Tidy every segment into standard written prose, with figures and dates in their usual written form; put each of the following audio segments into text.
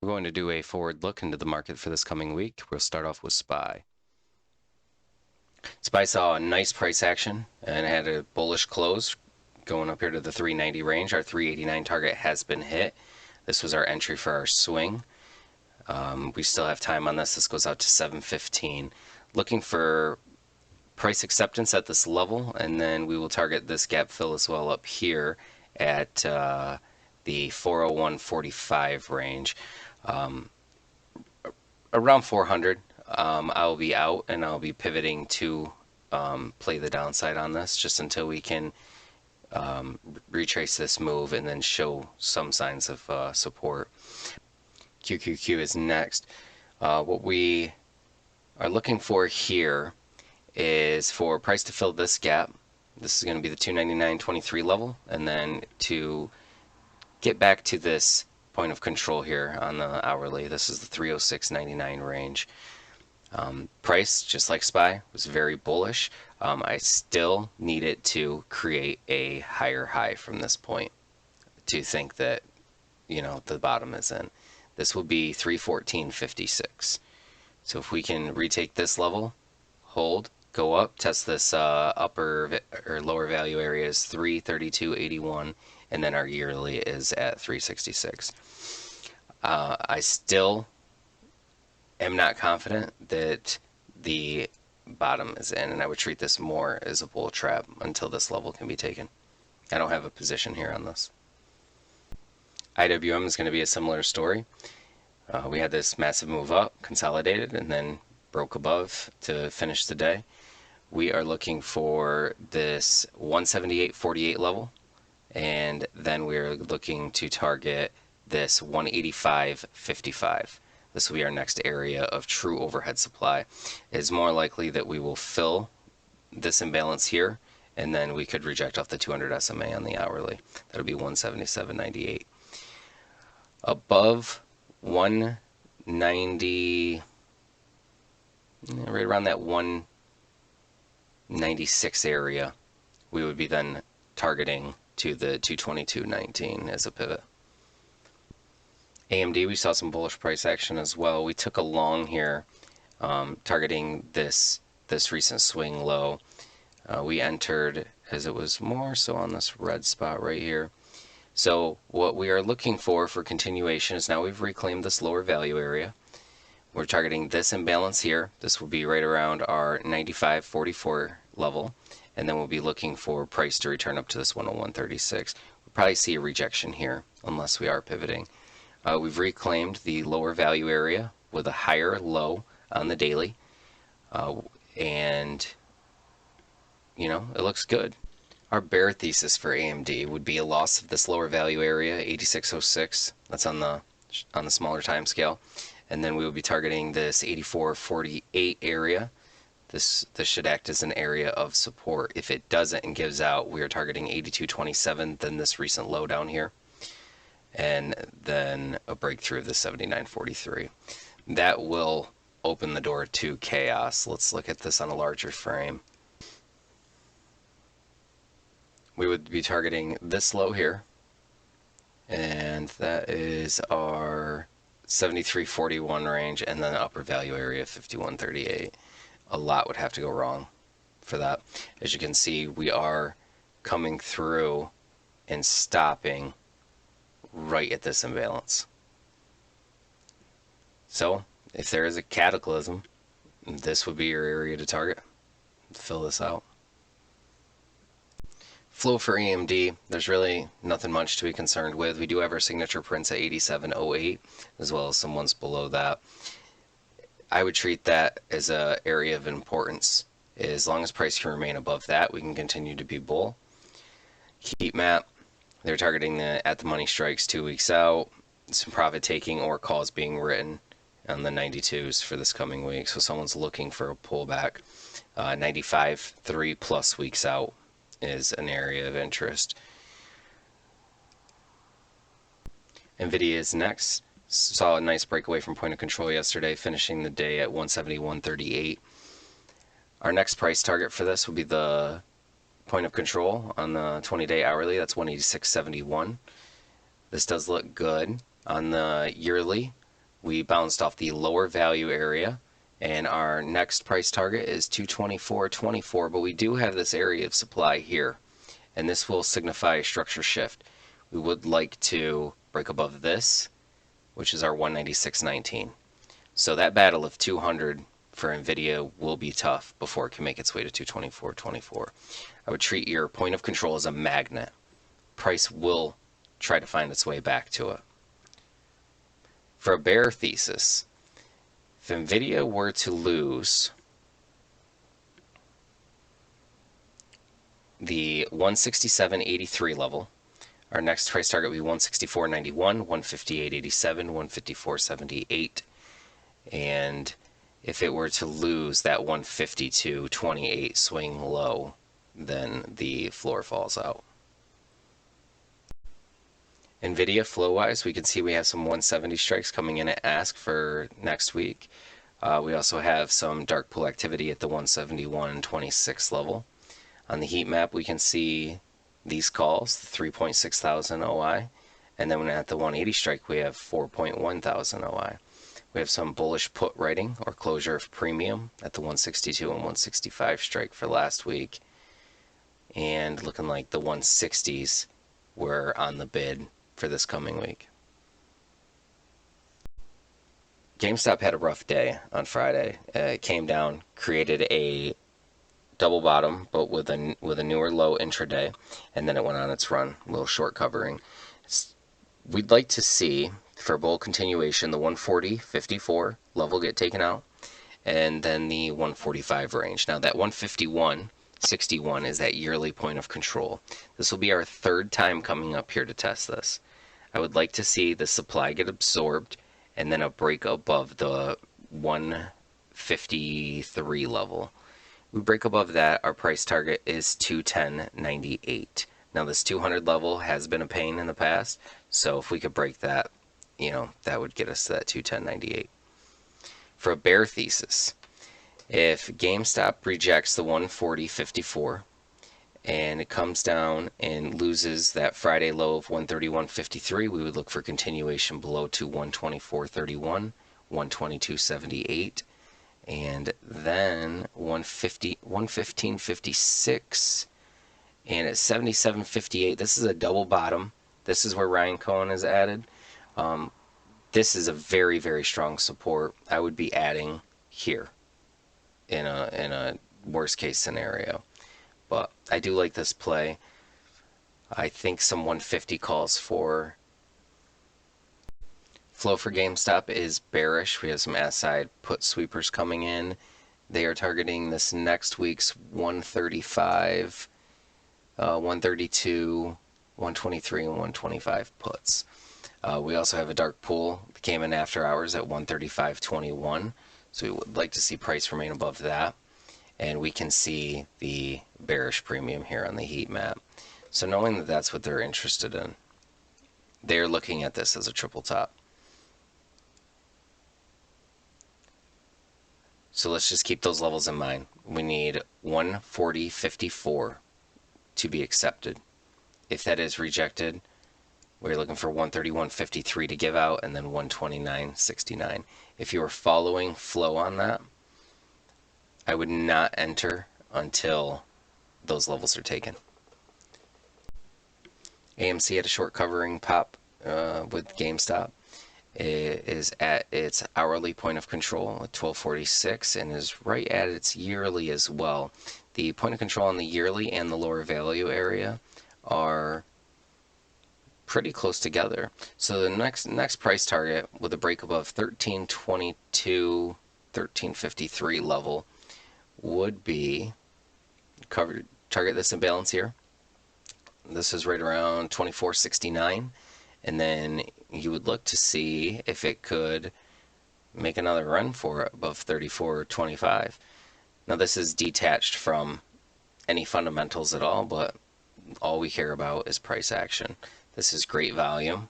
We're going to do a forward look into the market for this coming week. We'll start off with SPY. SPY saw a nice price action and had a bullish close going up here to the 390 range. Our 389 target has been hit. This was our entry for our swing. We still have time on this. This goes out to 715. Looking for price acceptance at this level, and then we will target this gap fill as well up here at the 401.45 range. Around 400, I'll be out and I'll be pivoting to play the downside on this just until we can retrace this move and then show some signs of support. QQQ is next. What we are looking for here is for price to fill this gap. This is going to be the 299.23 level, and then to get back to this point of control here on the hourly. This is the 306.99 range. Price, just like SPY, was very bullish. I still need it to create a higher high from this point to think that, the bottom is in. This will be 314.56. So if we can retake this level, hold, go up, test this upper or lower value area is 332.81, and then our yearly is at 366. I still am not confident that the bottom is in, and I would treat this more as a bull trap until this level can be taken. I don't have a position here on this. IWM is going to be a similar story. We had this massive move up, consolidated, and then broke above to finish the day. We are looking for this 178.48 level, and then we're looking to target this 185.55. This will be our next area of true overhead supply. It's more likely that we will fill this imbalance here, and then we could reject off the 200 SMA on the hourly. That'll be 177.98. Above 190, right around that 196 area, we would be then targeting to the 222.19 as a pivot. AMD, we saw some bullish price action as well. We took a long here, targeting this recent swing low. We entered as it was more so on this red spot right here. So what we are looking for continuation is now we've reclaimed this lower value area. We're targeting this imbalance here. This will be right around our 95.44 level, and then we'll be looking for price to return up to this 101.36. We'll probably see a rejection here unless we are pivoting. We've reclaimed the lower value area with a higher low on the daily, and it looks good. Our bear thesis for AMD would be a loss of this lower value area, 86.06. That's on the smaller time scale, and then we will be targeting this 84.48 area. This should act as an area of support. If it doesn't and gives out, we are targeting 82.27, then this recent low down here, and then a breakthrough of the 79.43. That will open the door to chaos. Let's look at this on a larger frame. We would be targeting this low here, and that is our 73.41 range, and then the upper value area 51.38. A lot would have to go wrong for that. As you can see, we are coming through and stopping right at this imbalance. So if there is a cataclysm, this would be your area to target. Fill this out. Flow for AMD, there's really nothing much to be concerned with. We do have our signature prints at 87.08, as well as some ones below that. I would treat that as an area of importance. As long as price can remain above that, we can continue to be bull. Heat map, they're targeting the at the money strikes 2 weeks out. Some profit taking or calls being written on the 92s for this coming week. So someone's looking for a pullback. 95, 3+ weeks out is an area of interest. NVDA is next. Saw a nice breakaway from point of control yesterday, finishing the day at 171.38. Our next price target for this will be the point of control on the 20-day hourly. That's 186.71. This does look good. On the yearly, We bounced off the lower value area, and our next price target is 224.24, but we do have this area of supply here, and this will signify a structure shift. We would like to break above this, which is our 196.19. So that battle of 200 for NVIDIA will be tough before it can make its way to 224.24. I would treat your point of control as a magnet. Price will try to find its way back to it. For a bear thesis, if NVIDIA were to lose the 167.83 level, our next price target would be 164.91, 158.87, 154.78. And if it were to lose that 152.28 swing low, then the floor falls out. NVIDIA flow-wise, we can see we have some 170 strikes coming in at ask for next week. We also have some dark pool activity at the 171.26 level. On the heat map, we can see these calls, 3.6 thousand OI, and then at the 180 strike, we have 4.1 thousand OI. We have some bullish put writing or closure of premium at the 162 and 165 strike for last week, and looking like the 160s were on the bid for this coming week. GameStop had a rough day on Friday. It came down, created a double bottom, but with a newer low intraday, and then it went on its run, a little short covering. We'd like to see, for bull continuation, the 140.54 level get taken out, and then the 145 range. Now that 151.61 is that yearly point of control. This will be our third time coming up here to test this. I would like to see the supply get absorbed and then a break above the 153 level. We break above that, our price target is 210.98. Now this 200 level has been a pain in the past, so if we could break that, that would get us to that 210.98. For a bear thesis, if GameStop rejects the 140.54 and it comes down and loses that Friday low of 131.53, we would look for continuation below to 124.31, 122.78, and then 115.56, and at 77.58, this is a double bottom. This is where Ryan Cohen is added. This is a very, very strong support. I would be adding here in a worst case scenario. But I do like this play. I think some 150 calls for flow for GameStop is bearish. We have some aside put sweepers coming in. They are targeting this next week's 135, 132, 123, and 125 puts. We also have a dark pool that came in after hours at 135.21. So we would like to see price remain above that. And we can see the bearish premium here on the heat map. So knowing that that's what they're interested in, they're looking at this as a triple top. So let's just keep those levels in mind. We need 140.54 to be accepted. If that is rejected, we're looking for 131.53 to give out, and then 129.69. If you are following flow on that, I would not enter until those levels are taken. AMC had a short covering pop with GameStop. It is at its hourly point of control at 12.46 and is right at its yearly as well. The point of control on the yearly and the lower value area are pretty close together. So the next price target with a break above 13.22, 13.53 level would be target this imbalance here. This is right around 24.69, and then you would look to see if it could make another run for it above 34.25. Now this is detached from any fundamentals at all, but all we care about is price action. This is great volume.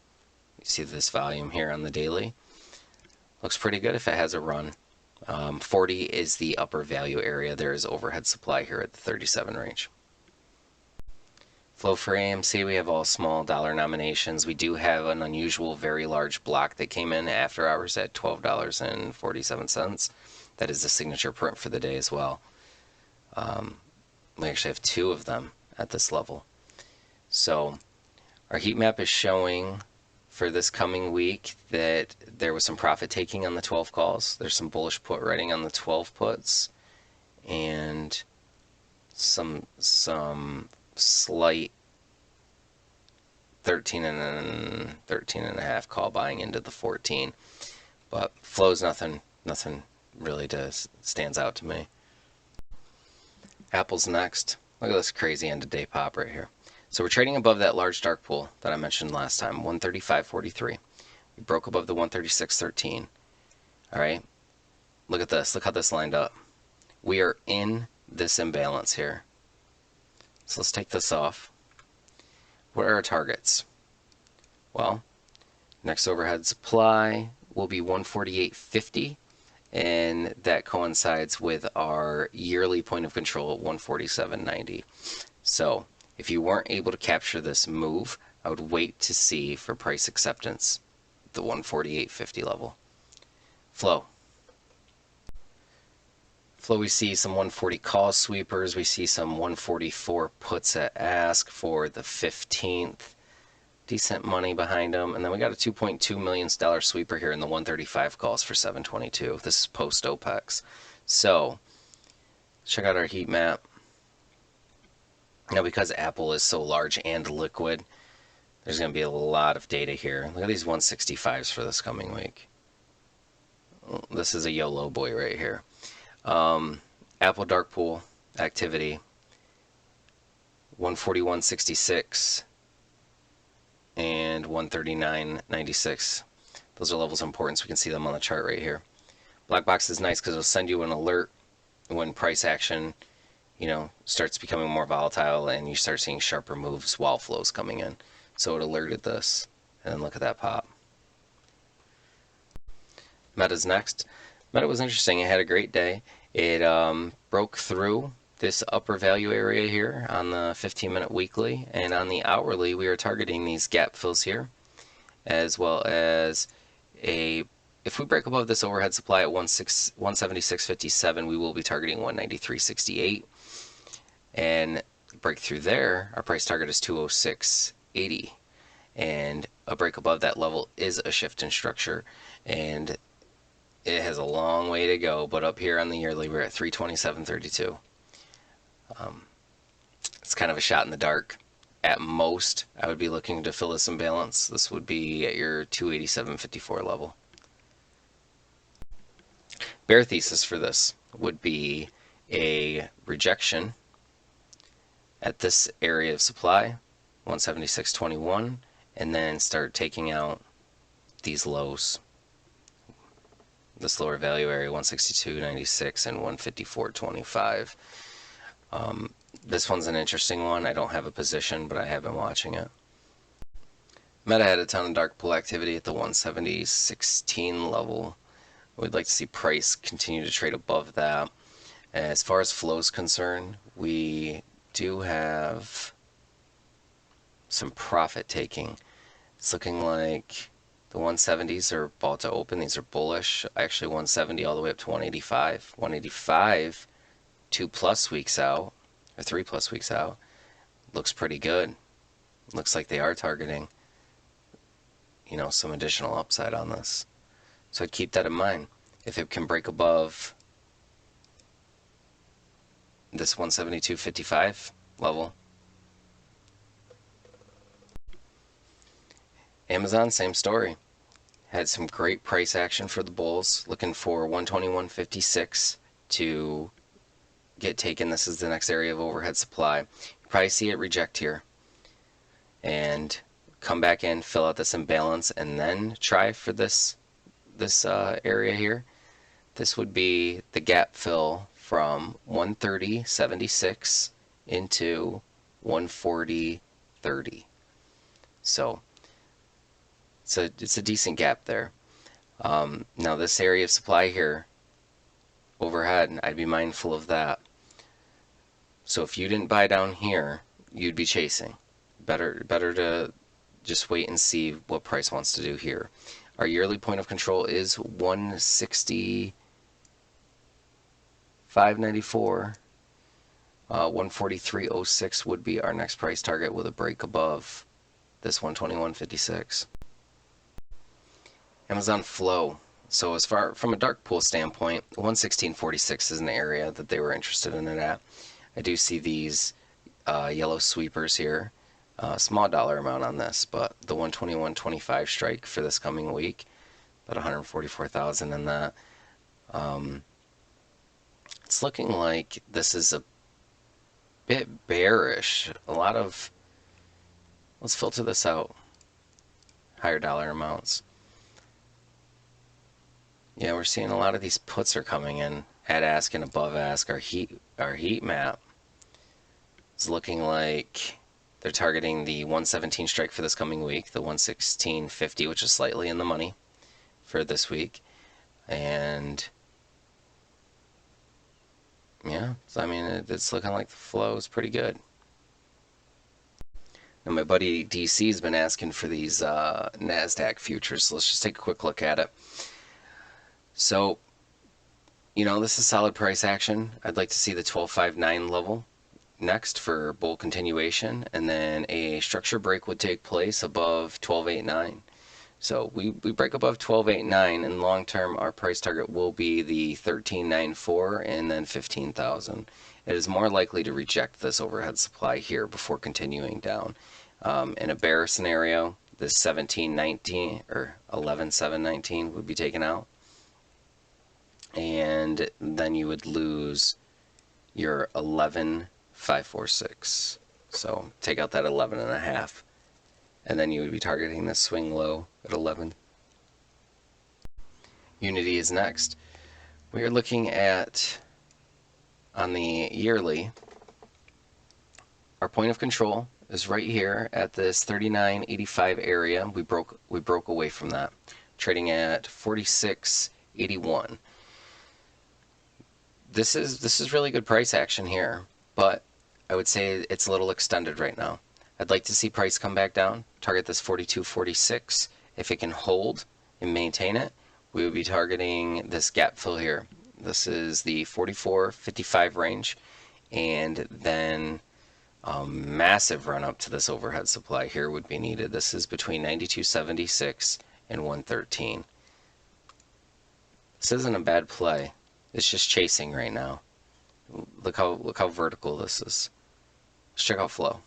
You see this volume here on the daily. Looks pretty good if it has a run. 40 is the upper value area. There is overhead supply here at the 37 range. Flow for AMC, we have all small dollar nominations. We do have an unusual, very large block that came in after hours at $12.47. That is the signature print for the day as well. We actually have two of them at this level. So our heat map is showing for this coming week that there was some profit taking on the 12 calls. There's some bullish put writing on the 12 puts, and some slight 13 and a half call buying into the 14. But flow's nothing really stands out to me. Apple's next. Look at this crazy end of day pop right here. So we're trading above that large dark pool that I mentioned last time, 135.43. We broke above the 136.13. All right. Look at this. Look how this lined up. We are in this imbalance here. So let's take this off. What are our targets? Well, next overhead supply will be 148.50, and that coincides with our yearly point of control at 147.90. So if you weren't able to capture this move, I would wait to see for price acceptance, the 148.50 level. Flow. Flow, we see some 140 call sweepers. We see some 144 puts at ask for the 15th. Decent money behind them. And then we got a $2.2 million sweeper here in the 135 calls for 722. This is post OPEX. So check out our heat map. Now, because Apple is so large and liquid, there's going to be a lot of data here. Look at these 165s for this coming week. This is a YOLO boy right here. Apple dark pool activity 141.66 and 139.96. Those are levels of importance. We can see them on the chart right here. Black box is nice because it'll send you an alert when price action, starts becoming more volatile and you start seeing sharper moves while flow's coming in. So it alerted this, and then look at that pop. Meta's next. Meta was interesting. It had a great day. It broke through this upper value area here on the 15-minute weekly, and on the hourly we are targeting these gap fills here, as well as if we break above this overhead supply at 176.57, we will be targeting 193.68, and break through there, our price target is 206.80, and a break above that level is a shift in structure, and it has a long way to go, but up here on the yearly, we're at 327.32. It's kind of a shot in the dark. At most, I would be looking to fill this imbalance. This would be at your 287.54 level. Bear thesis for this would be a rejection at this area of supply, 176.21, and then start taking out these lows. This lower value area, 162.96 and 154.25. This one's an interesting one. I don't have a position, but I have been watching it. Meta had a ton of dark pool activity at the 170.16 level. We'd like to see price continue to trade above that. As far as flow is concerned, we do have some profit taking. It's looking like the 170s are about to open. These are bullish. Actually, 170 all the way up to 185. 185, 2+ weeks out, or 3+ weeks out. Looks pretty good. Looks like they are targeting, some additional upside on this. So I'd keep that in mind. If it can break above this 172.55 level. Amazon, same story. Had some great price action for the bulls, looking for 121.56 to get taken. This is the next area of overhead supply. You probably see it reject here and come back in, fill out this imbalance, and then try for this area here. This would be the gap fill from 130.76 into 140.30. So it's a decent gap there. Now this area of supply here, overhead, I'd be mindful of that. So if you didn't buy down here, you'd be chasing. better to just wait and see what price wants to do here. Our yearly point of control is 165.94. 143.06 would be our next price target with a break above this 121.56. Amazon flow. So as far from a dark pool standpoint, 116.46 is an area that they were interested in it at. I do see these yellow sweepers here. Small dollar amount on this, but the 121.25 strike for this coming week, about 144,000 in that. It's looking like this is a bit bearish. A lot of, let's filter this out. Higher dollar amounts. Yeah, we're seeing a lot of these puts are coming in at ask and above ask. Our heat map is looking like they're targeting the 117 strike for this coming week, the 116.50, which is slightly in the money for this week. And yeah, so I mean, it's looking like the flow is pretty good. Now, my buddy DC has been asking for these NASDAQ futures, so let's just take a quick look at it. So, you know, this is solid price action. I'd like to see the 12.59 level next for bull continuation, and then a structure break would take place above 12.89. So we break above 12.89, and long term our price target will be the 13.94 and then 15,000. It is more likely to reject this overhead supply here before continuing down. In a bear scenario, this 17.19 or 11.719 would be taken out, and then you would lose your 11.546. So take out that 11.5, and then you would be targeting this swing low at 11. Unity is next. We are looking at, on the yearly, our point of control is right here at this 39.85 area. We broke away from that, trading at 46.81. This is really good price action here, but I would say it's a little extended right now. I'd like to see price come back down, target this 42.46. If it can hold and maintain it, we would be targeting this gap fill here. This is the 44.55 range, and then a massive run up to this overhead supply here would be needed. This is between 92.76 and 113. This isn't a bad play. It's just chasing right now. Look how vertical this is. Let's check out flow.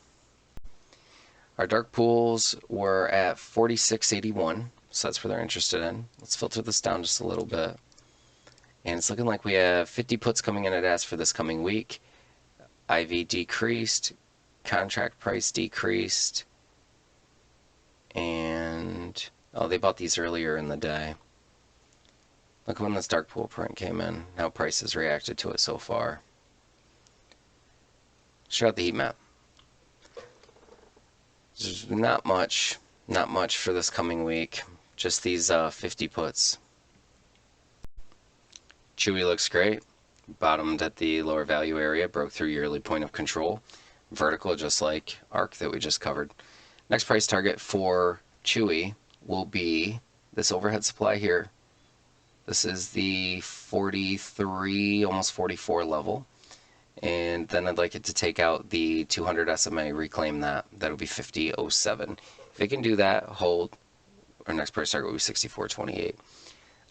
Our dark pools were at 46.81, so that's where they're interested in. Let's filter this down just a little bit. And it's looking like we have 50 puts coming in at ask for this coming week. IV decreased, contract price decreased, and oh, they bought these earlier in the day. Look when this dark pool print came in, how prices reacted to it so far. Check out the heat map. There's not much for this coming week. Just these 50 puts. CHWY looks great. Bottomed at the lower value area, broke through yearly point of control. Vertical, just like ARK that we just covered. Next price target for CHWY will be this overhead supply here. This is the 43, almost 44 level. And then I'd like it to take out the 200 SMA, reclaim that. That'll be 50.07. If it can do that, hold, our next price target will be 64.28.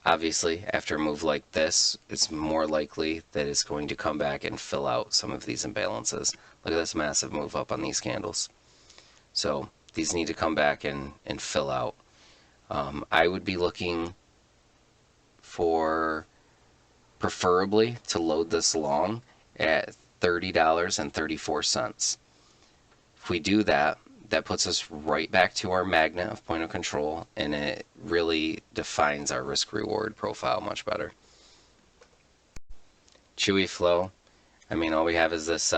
Obviously, after a move like this, it's more likely that it's going to come back and fill out some of these imbalances. Look at this massive move up on these candles. So these need to come back and fill out. I would be looking for, preferably, to load this long at $30.34. If we do that, that puts us right back to our magnet of point of control, and it really defines our risk reward profile much better. CHWY flow. I mean, all we have is this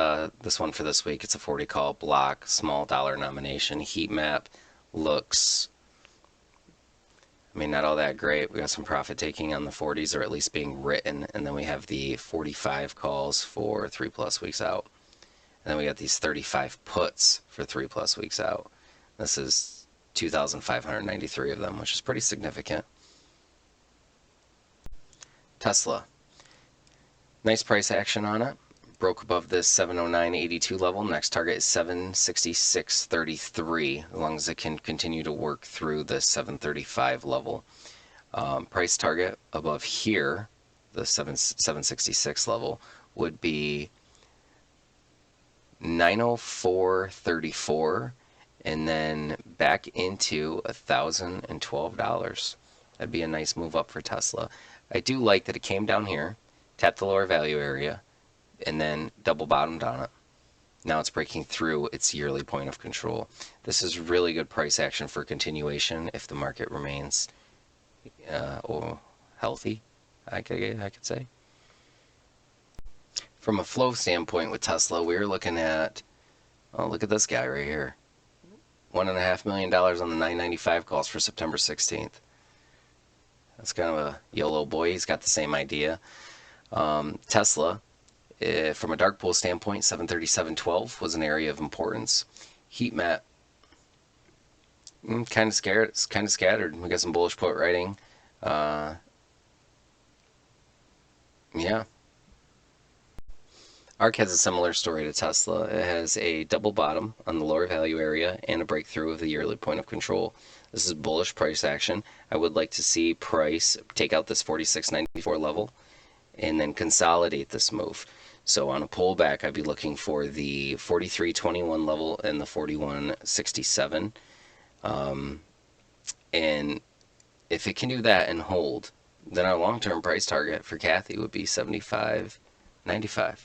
this one for this week. It's a 40 call block, small dollar nomination. Heat map looks, I mean, not all that great. We got some profit taking on the 40s, or at least being written, and then we have the 45 calls for 3+ weeks out. And then we got these 35 puts for 3+ weeks out. This is 2,593 of them, which is pretty significant. Tesla. Nice price action on it. Broke above this 709.82 level. Next target is 766.33, as long as it can continue to work through the 735 level. Price target above here, the 766 level, would be 904.34, and then back into $1,012. That'd be a nice move up for Tesla. I do like that it came down here, tapped the lower value area, and then double bottomed on it. Now it's breaking through its yearly point of control. This is really good price action for continuation if the market remains healthy, I could say. From a flow standpoint with Tesla, we're looking at, oh, look at this guy right here. $1.5 million on the 995 calls for September 16th. That's kind of a YOLO boy. He's got the same idea. Tesla, from a dark pool standpoint, 737.12 was an area of importance. Heat map, kind of scared. It's kind of scattered. We got some bullish put writing. Yeah. ARK has a similar story to Tesla. It has a double bottom on the lower value area and a breakthrough of the yearly point of control. This is bullish price action. I would like to see price take out this 46.94 level and then consolidate this move. So on a pullback, I'd be looking for the 43.21 level and the 41.67. And if it can do that and hold, then our long-term price target for Kathy would be 75.95.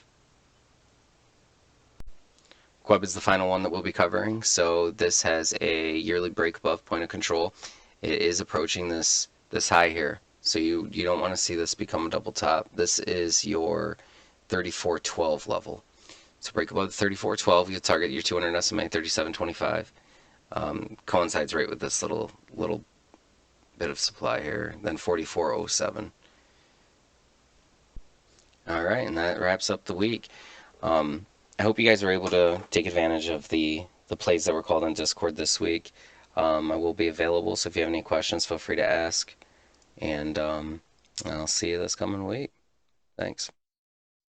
KWEB is the final one that we'll be covering. So this has a yearly break above point of control. It is approaching this high here. So you don't want to see this become a double top. This is your 34.12 level. So break above the 34.12, you target your 200 SMA 37.25. Coincides right with this little bit of supply here. Then 44.07. All right, and that wraps up the week. I hope you guys are able to take advantage of the plays that were called on Discord this week. I will be available, so if you have any questions, feel free to ask. And I'll see you this coming week. Thanks.